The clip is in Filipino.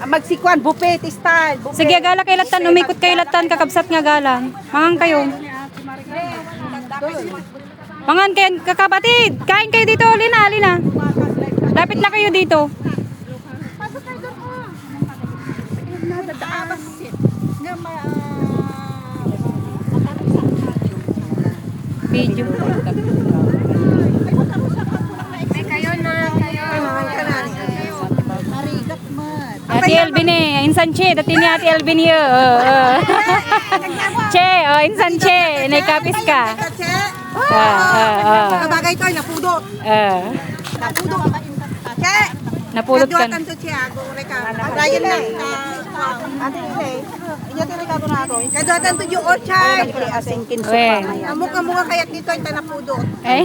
Magsikwan, buffet, style. Sige, gala kay latan. Umikot kayo latan. Kakabsat nga gala. Mangan kayo. Mangan kayo, kakabatid. Kain kayo dito. Lina, Lina. Lapit na kayo dito. Video. Ate Elvin eh, insan che, dati ni Ate Elvin yo. Che, insan che, naikapis ka. Kabagay to, napudot. Napudot. Che! Napulot ka. Kaduatan to siya, ka. Ryan lang. Ate Ile, inyo tinigado na ako. Kaduatan to yung orchard. Asingkin We. Amok-amok kaya dito, yung tanapudot. Eh.